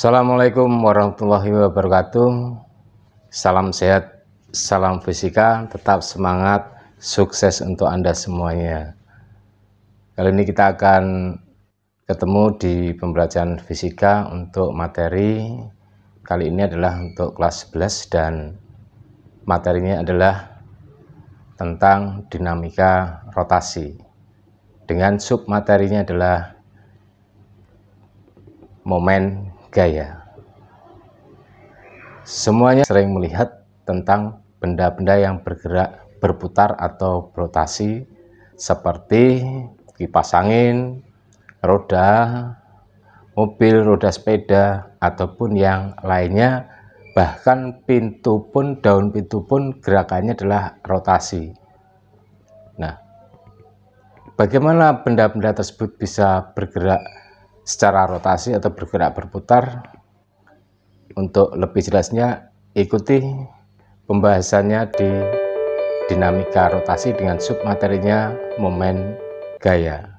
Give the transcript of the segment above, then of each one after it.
Assalamualaikum warahmatullahi wabarakatuh. Salam sehat, salam fisika, tetap semangat, sukses untuk Anda semuanya. Kali ini kita akan ketemu di pembelajaran fisika untuk materi. Kali ini adalah untuk kelas 11 dan materinya adalah tentang dinamika rotasi. Dengan submaterinya adalah momen gaya. Semuanya sering melihat tentang benda-benda yang bergerak, berputar atau berotasi seperti kipas angin, roda mobil, roda sepeda, ataupun yang lainnya. Bahkan pintu pun, daun pintu pun gerakannya adalah rotasi. Nah, bagaimana benda-benda tersebut bisa bergerak secara rotasi atau bergerak berputar? Untuk lebih jelasnya, ikuti pembahasannya di dinamika rotasi dengan submaterinya momen gaya.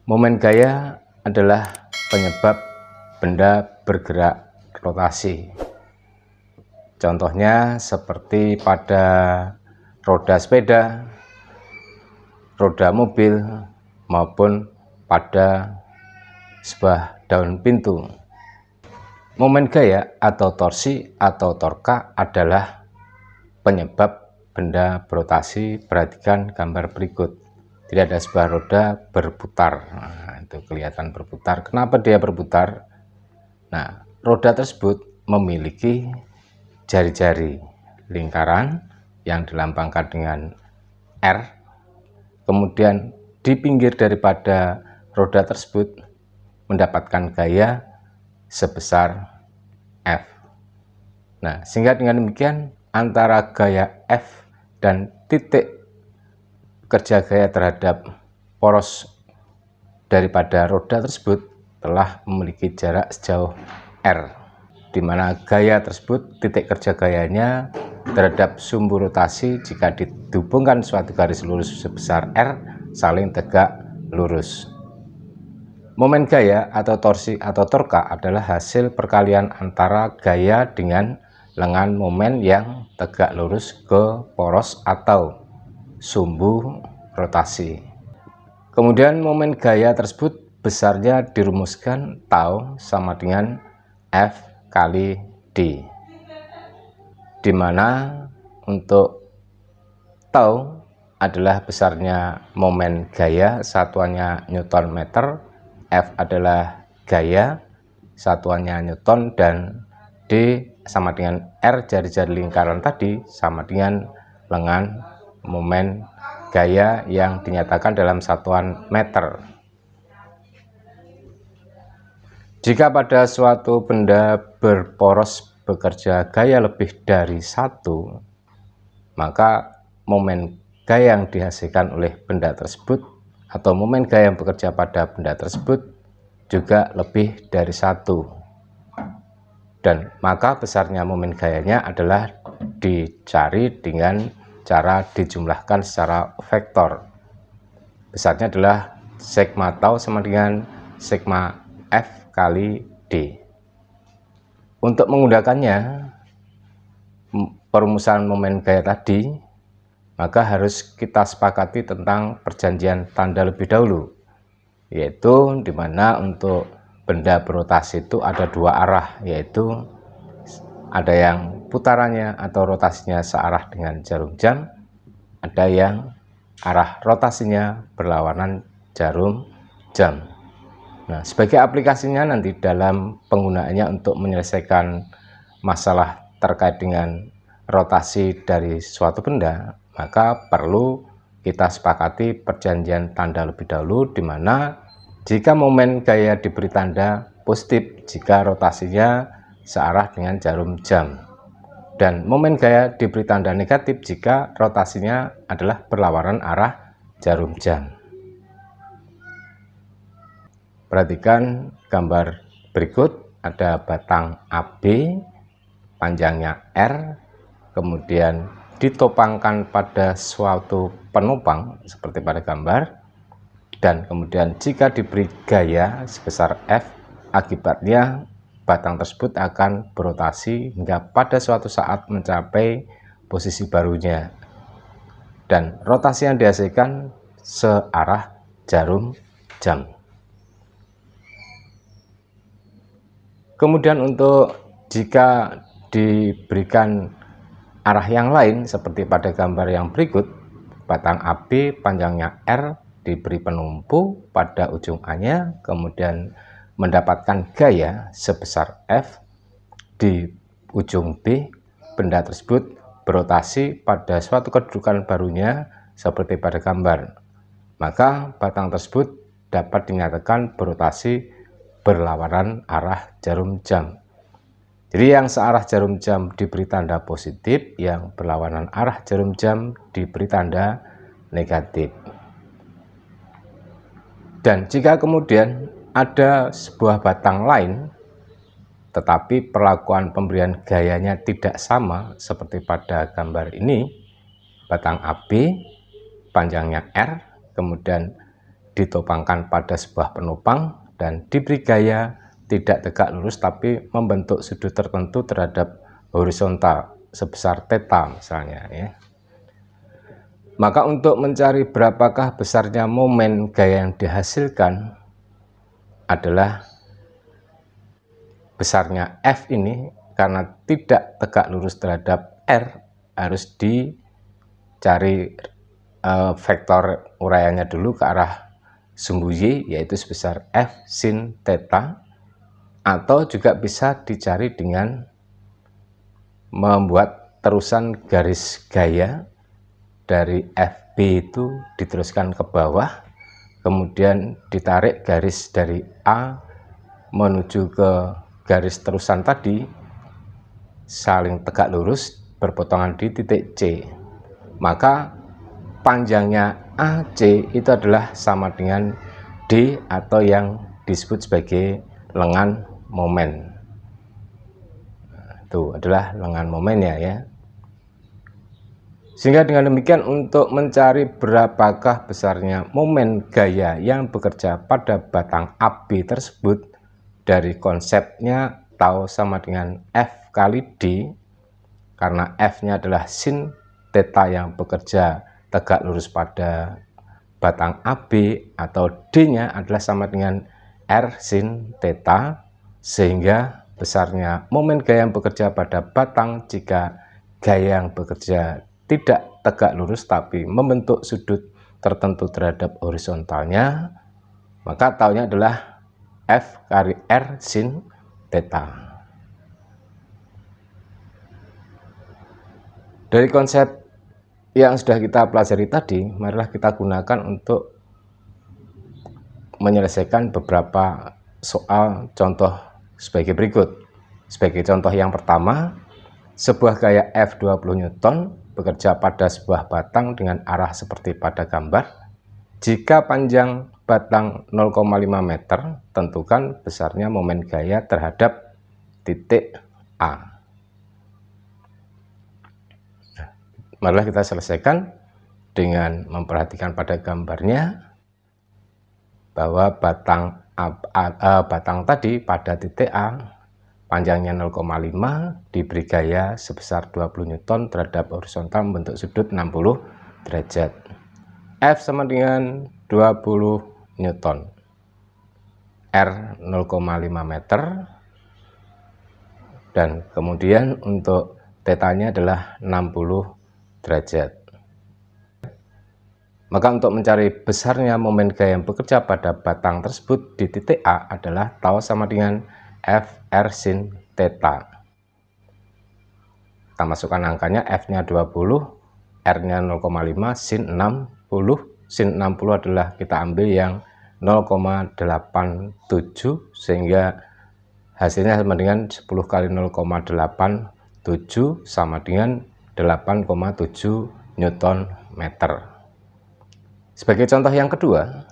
Momen gaya adalah penyebab benda bergerak rotasi. Contohnya seperti pada roda sepeda, roda mobil, maupun pada sebuah daun pintu. Momen gaya atau torsi atau torka adalah penyebab benda berotasi. Perhatikan gambar berikut. Tidak ada sebuah roda berputar. Nah, itu kelihatan berputar. Kenapa dia berputar? Nah, roda tersebut memiliki jari-jari lingkaran yang dilambangkan dengan R. Kemudian di pinggir daripada roda tersebut mendapatkan gaya sebesar F. Nah, sehingga dengan demikian antara gaya F dan titik kerja gaya terhadap poros daripada roda tersebut telah memiliki jarak sejauh R, di mana gaya tersebut, titik kerja gayanya terhadap sumbu rotasi jika dihubungkan suatu garis lurus sebesar R saling tegak lurus. Momen gaya atau torsi atau torka adalah hasil perkalian antara gaya dengan lengan momen yang tegak lurus ke poros atau sumbu rotasi. Kemudian momen gaya tersebut besarnya dirumuskan tau sama dengan F kali D, di mana untuk tau adalah besarnya momen gaya, satuannya Newton meter, F adalah gaya, satuannya Newton, dan D sama dengan R, jari-jari lingkaran tadi, sama dengan lengan momen gaya yang dinyatakan dalam satuan meter. Jika pada suatu benda berporos bekerja gaya lebih dari satu, maka momen gaya yang dihasilkan oleh benda tersebut atau momen gaya yang bekerja pada benda tersebut juga lebih dari satu, dan maka besarnya momen gayanya adalah dicari dengan cara dijumlahkan secara vektor. Besarnya adalah sigma tau sama dengan sigma F kali D. Untuk menggunakannya perumusan momen gaya tadi, maka harus kita sepakati tentang perjanjian tanda lebih dahulu, yaitu dimana untuk benda berotasi itu ada dua arah, yaitu ada yang putarannya atau rotasinya searah dengan jarum jam, ada yang arah rotasinya berlawanan jarum jam. Nah, sebagai aplikasinya nanti dalam penggunaannya untuk menyelesaikan masalah terkait dengan rotasi dari suatu benda, maka perlu kita sepakati perjanjian tanda lebih dahulu, di mana jika momen gaya diberi tanda positif jika rotasinya searah dengan jarum jam, dan momen gaya diberi tanda negatif jika rotasinya adalah berlawanan arah jarum jam. Perhatikan gambar berikut. Ada batang AB, panjangnya R, kemudian ditopangkan pada suatu penopang seperti pada gambar, dan kemudian jika diberi gaya sebesar F, Akibatnya batang tersebut akan berotasi hingga pada suatu saat mencapai posisi barunya, dan rotasi yang dihasilkan searah jarum jam. Kemudian untuk jika diberikan arah yang lain seperti pada gambar yang berikut, batang AB panjangnya R diberi penumpu pada ujung A-nya, kemudian mendapatkan gaya sebesar F. Di ujung B, benda tersebut berotasi pada suatu kedudukan barunya seperti pada gambar. Maka batang tersebut dapat dinyatakan berotasi berlawanan arah jarum jam. Jadi yang searah jarum jam diberi tanda positif, yang berlawanan arah jarum jam diberi tanda negatif. Dan jika kemudian ada sebuah batang lain, tetapi perlakuan pemberian gayanya tidak sama seperti pada gambar ini, batang AB panjangnya R, kemudian ditopangkan pada sebuah penopang dan diberi gaya tidak tegak lurus tapi membentuk sudut tertentu terhadap horizontal sebesar theta misalnya ya. Maka untuk mencari berapakah besarnya momen gaya yang dihasilkan adalah besarnya F ini, karena tidak tegak lurus terhadap R, harus dicari vektor uraiannya dulu ke arah sumbu Y, yaitu sebesar F sin theta, atau juga bisa dicari dengan membuat terusan garis gaya dari FB itu diteruskan ke bawah, kemudian ditarik garis dari A menuju ke garis terusan tadi, saling tegak lurus berpotongan di titik C. Maka panjangnya AC itu adalah sama dengan D, atau yang disebut sebagai lengan momen. Itu adalah lengan momennya ya. Sehingga dengan demikian untuk mencari berapakah besarnya momen gaya yang bekerja pada batang AB tersebut, dari konsepnya tau sama dengan F kali D, karena F-nya adalah sin theta yang bekerja tegak lurus pada batang AB, atau D-nya adalah sama dengan R sin theta, sehingga besarnya momen gaya yang bekerja pada batang jika gaya yang bekerja tidak tegak lurus tapi membentuk sudut tertentu terhadap horizontalnya, maka taunya adalah F kali R sin theta. Dari konsep yang sudah kita pelajari tadi, marilah kita gunakan untuk menyelesaikan beberapa soal contoh sebagai berikut. Sebagai contoh yang pertama, sebuah gaya F20 Newton bekerja pada sebuah batang dengan arah seperti pada gambar. Jika panjang batang 0,5 meter, tentukan besarnya momen gaya terhadap titik A. Nah, marilah kita selesaikan dengan memperhatikan pada gambarnya bahwa batang tadi pada titik A panjangnya 0,5 diberi gaya sebesar 20 Newton terhadap horizontal membentuk sudut 60 derajat. F sama dengan 20 Newton, R 0,5 meter, dan kemudian untuk tetanya adalah 60 derajat. Maka untuk mencari besarnya momen gaya yang bekerja pada batang tersebut di titik A adalah tau sama dengan F R sin theta. Kita masukkan angkanya, F-nya 20, R-nya 0,5, sin 60. Sin 60 adalah kita ambil yang 0,87, sehingga hasilnya sama dengan 10 kali 0,87 sama dengan 8,7 Newton meter. Sebagai contoh yang kedua,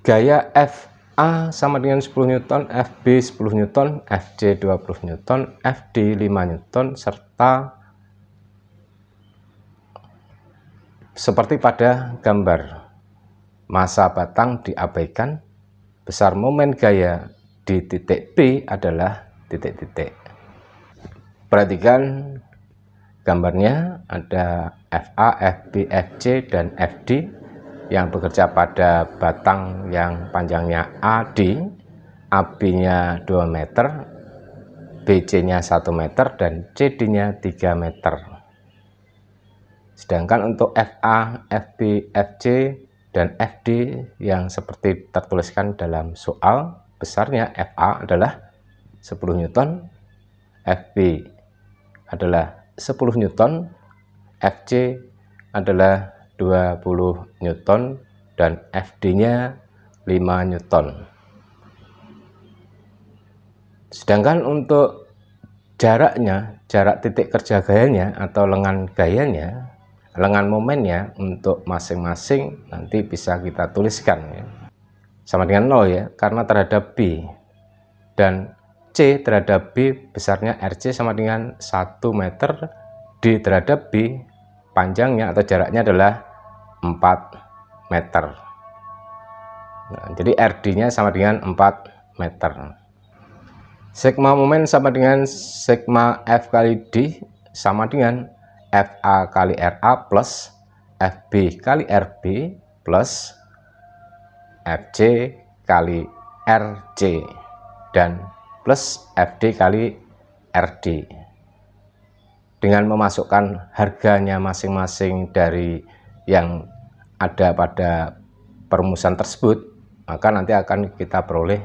gaya FA sama dengan 10 Newton, FB 10 Newton, FJ 20 Newton, FD 5 Newton, serta seperti pada gambar, massa batang diabaikan, besar momen gaya di titik B adalah titik-titik. Perhatikan gambarnya, ada FA, FB, FC, dan FD yang bekerja pada batang yang panjangnya AD, AB-nya 2 meter, BC-nya 1 meter, dan CD-nya 3 meter. Sedangkan untuk FA, FB, FC, dan FD yang seperti tertuliskan dalam soal, besarnya FA adalah 10 Newton, FB adalah 10 Newton, FC adalah 20 Newton, dan FD-nya 5 Newton. Sedangkan untuk jaraknya, jarak titik kerja gayanya atau lengan gayanya, lengan momennya untuk masing-masing nanti bisa kita tuliskan ya. Sama dengan 0 ya, karena terhadap B, dan C terhadap B besarnya RC sama dengan 1 meter, D terhadap B panjangnya atau jaraknya adalah 4 meter. Nah, jadi RD-nya sama dengan 4 meter. Sigma momen sama dengan sigma F kali D sama dengan FA kali RA plus FB kali RB plus FC kali RC dan plus FD kali RD. Dengan memasukkan harganya masing-masing dari yang ada pada perumusan tersebut, maka nanti akan kita peroleh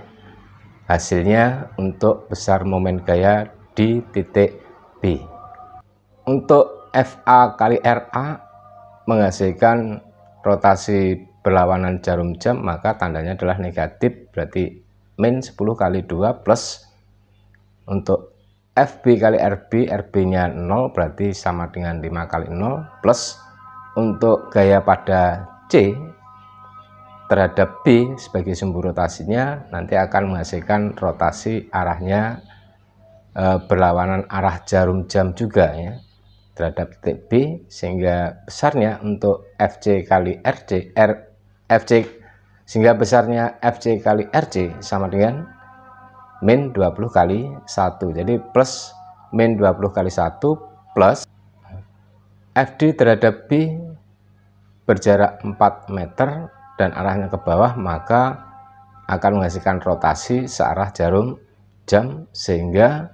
hasilnya untuk besar momen gaya di titik B. Untuk FA kali RA menghasilkan rotasi berlawanan jarum jam, maka tandanya adalah negatif, berarti min 10 kali 2 plus. Untuk FB kali RB, RB-nya 0 berarti sama dengan 5 kali 0 plus. Untuk gaya pada C terhadap B sebagai sumbu rotasinya nanti akan menghasilkan rotasi arahnya berlawanan arah jarum jam juga ya terhadap titik B, sehingga besarnya untuk FC kali RC FC sehingga besarnya FC kali RC sama dengan min 20 kali 1, jadi plus min 20 kali 1 plus FD terhadap B berjarak 4 meter dan arahnya ke bawah, maka akan menghasilkan rotasi searah jarum jam, sehingga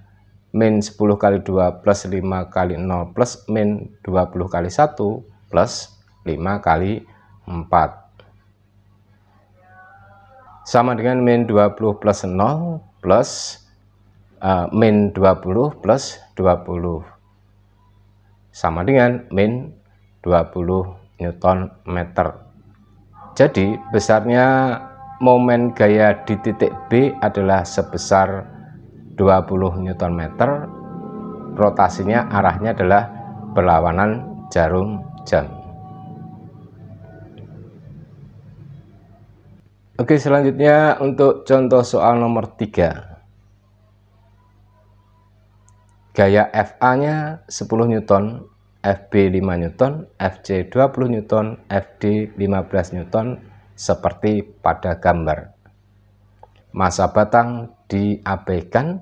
min 10 kali 2 plus 5 kali 0 plus min 20 kali 1 plus 5 kali 4 sama dengan min 20 plus 0 plus min 20 plus 20 sama dengan min 20 Newton meter. Jadi besarnya momen gaya di titik B adalah sebesar 20 Newton meter, rotasinya arahnya adalah berlawanan jarum jam. Oke, selanjutnya untuk contoh soal nomor 3. Gaya FA-nya 10 Newton, FB 5 Newton, FC 20 Newton, FD 15 Newton seperti pada gambar. Masa batang diabaikan,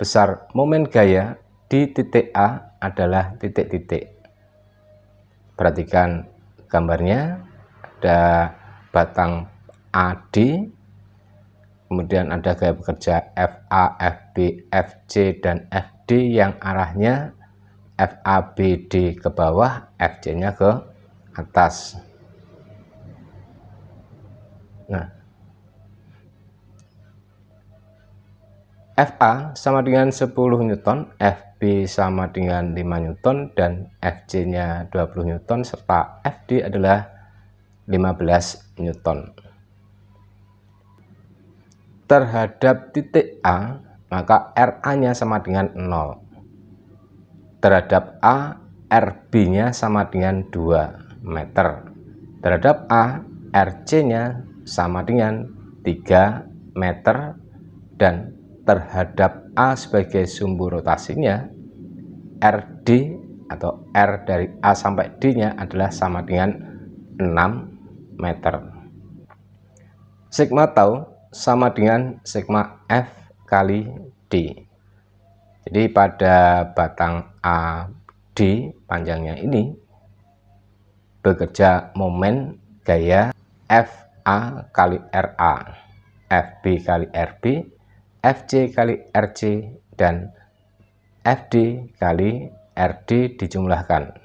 besar momen gaya di titik A adalah titik-titik. Perhatikan gambarnya, ada batang AD, kemudian ada gaya bekerja FA, FB, FC, dan FD yang arahnya FABD ke bawah, FC-nya ke atas. Nah, FA sama dengan 10 Newton, FB sama dengan 5 Newton, dan FC-nya 20 Newton, serta FD adalah 15 Newton. Terhadap titik A, maka RA-nya sama dengan 0. Terhadap A, RB-nya sama dengan 2 meter. Terhadap A, RC-nya sama dengan 3 meter. Dan terhadap A sebagai sumbu rotasinya, RD atau R dari A sampai D-nya adalah sama dengan 6 meter. Sigma tahu sama dengan sigma F kali D. Jadi pada batang AD panjangnya ini bekerja momen gaya FA kali RA, FB kali RB, FC kali RC, dan FD kali RD dijumlahkan.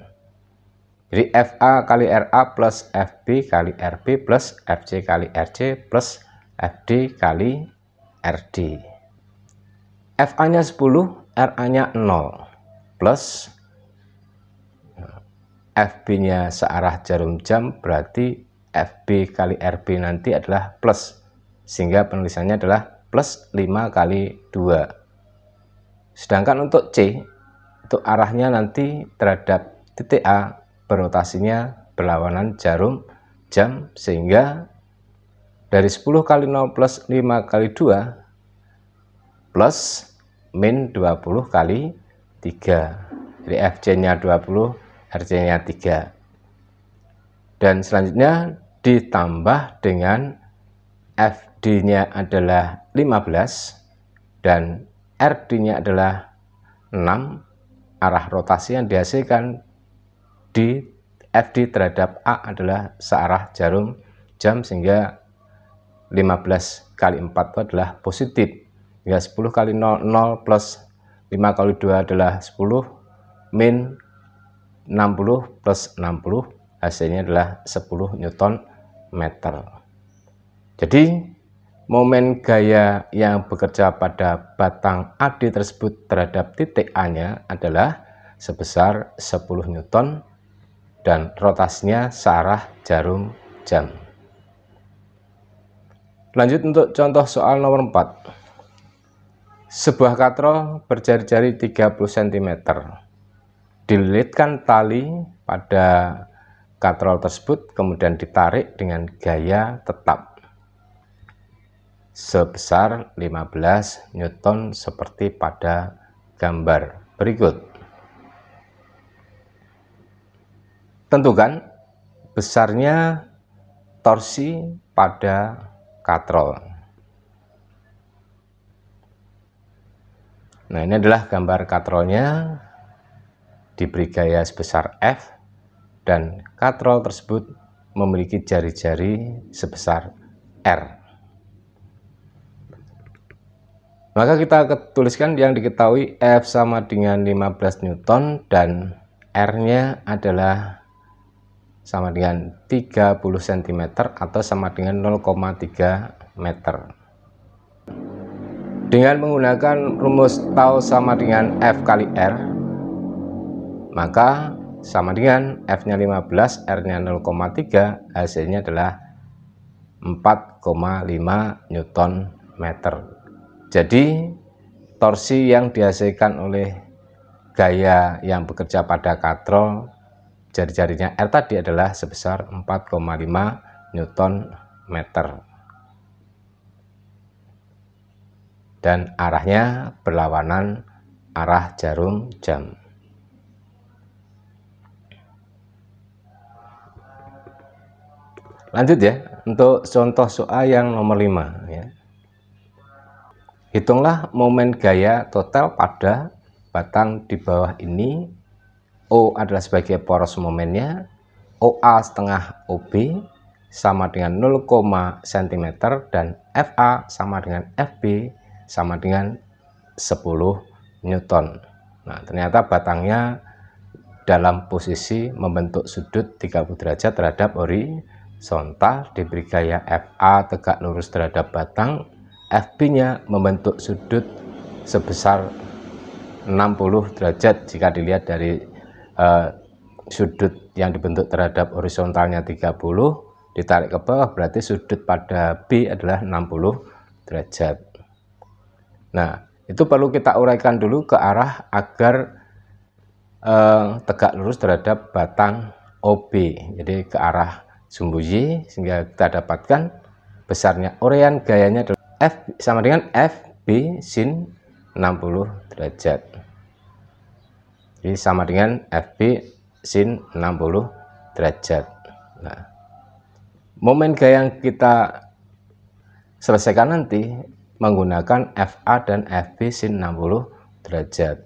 Jadi FA kali RA plus FB kali RB plus FC kali RC plus FD kali RD. FA-nya 10, RA-nya 0, plus FB-nya searah jarum jam, berarti FB kali RB nanti adalah plus, sehingga penulisannya adalah plus 5 kali 2. Sedangkan untuk C, untuk arahnya nanti terhadap titik A, berotasinya berlawanan jarum jam, sehingga dari 10 kali 0 plus 5 kali 2 plus min 20 kali 3. Jadi FC-nya 20, RC-nya 3. Dan selanjutnya ditambah dengan FD-nya adalah 15 dan RD-nya adalah 6. Arah rotasi yang dihasilkan di FD terhadap A adalah searah jarum jam, sehingga 15 kali 4 itu adalah positif. Ya, 10 kali 0, 0 plus 5 kali 2 adalah 10, min 60 plus 60, hasilnya adalah 10 Newton meter. Jadi momen gaya yang bekerja pada batang AD tersebut terhadap titik A-nya adalah sebesar 10 Newton dan rotasinya searah jarum jam. Lanjut untuk contoh soal nomor 4. Sebuah katrol berjari-jari 30 cm. Dililitkan tali pada katrol tersebut, kemudian ditarik dengan gaya tetap sebesar 15 Newton seperti pada gambar berikut. Tentukan besarnya torsi pada katrol. Nah, ini adalah gambar katrolnya, diberi gaya sebesar F, dan katrol tersebut memiliki jari-jari sebesar R. Maka kita tuliskan yang diketahui F sama dengan 15 Newton dan R-nya adalah sama dengan 30 cm atau sama dengan 0,3 meter. Dengan menggunakan rumus tau sama dengan F kali R, maka sama dengan F-nya 15, R-nya 0,3, hasilnya adalah 4,5 Newton meter. Jadi torsi yang dihasilkan oleh gaya yang bekerja pada katrol jari-jarinya R tadi adalah sebesar 4,5 Newton meter. Dan arahnya berlawanan arah jarum jam. Lanjut ya, untuk contoh soal yang nomor 5 ya. Hitunglah momen gaya total pada batang di bawah ini. O adalah sebagai poros momennya, OA setengah OB sama dengan 0, cm dan FA sama dengan FB sama dengan 10 Newton. Nah, ternyata batangnya dalam posisi membentuk sudut 30 derajat terhadap horizontal, diberi gaya FA tegak lurus terhadap batang, FB-nya membentuk sudut sebesar 60 derajat jika dilihat dari sudut yang dibentuk terhadap horizontalnya 30, ditarik ke bawah berarti sudut pada B adalah 60 derajat. Nah, itu perlu kita uraikan dulu ke arah agar tegak lurus terhadap batang OB, jadi ke arah sumbu Y, sehingga kita dapatkan besarnya uraian gayanya adalah F sama dengan FB sin 60 derajat. Jadi sama dengan FB sin 60 derajat. Nah, momen gaya yang kita selesaikan nanti menggunakan FA dan FB sin 60 derajat.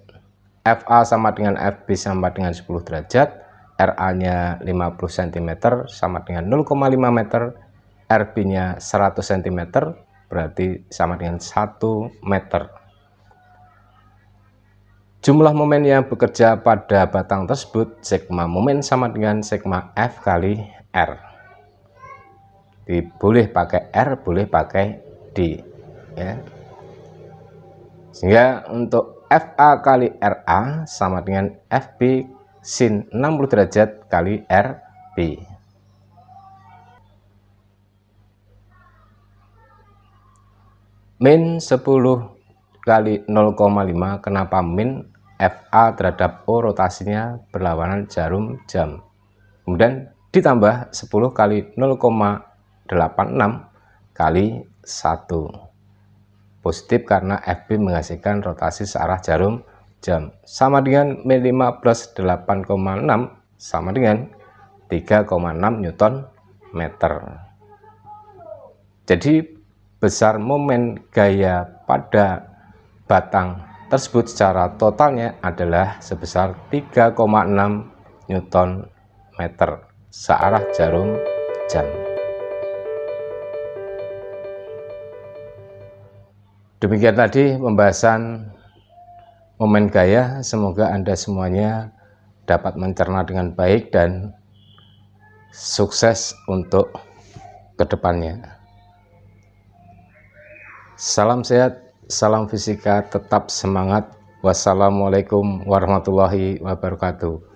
FA sama dengan FB sama dengan 10 derajat, RA-nya 50 cm sama dengan 0,5 meter, RB-nya 100 cm berarti sama dengan 1 meter. Jumlah momen yang bekerja pada batang tersebut, sigma momen sama dengan sigma F kali R. Boleh pakai R, boleh pakai D, ya. Sehingga untuk FA kali RA sama dengan FB sin 60 derajat kali RB. Min 10 kali 0,5. Kenapa min? FA terhadap O rotasinya berlawanan jarum jam. Kemudian ditambah 10 kali 0,86 kali 1. Positif karena FB menghasilkan rotasi searah jarum jam, sama dengan min 5 plus 8,6 sama dengan 3,6 Newton meter. Jadi besar momen gaya pada batang tersebut secara totalnya adalah sebesar 3,6 Newton meter searah jarum jam. Demikian tadi pembahasan momen gaya. Semoga Anda semuanya dapat mencerna dengan baik dan sukses untuk kedepannya. Salam sehat, salam fisika, tetap semangat. Wassalamualaikum warahmatullahi wabarakatuh.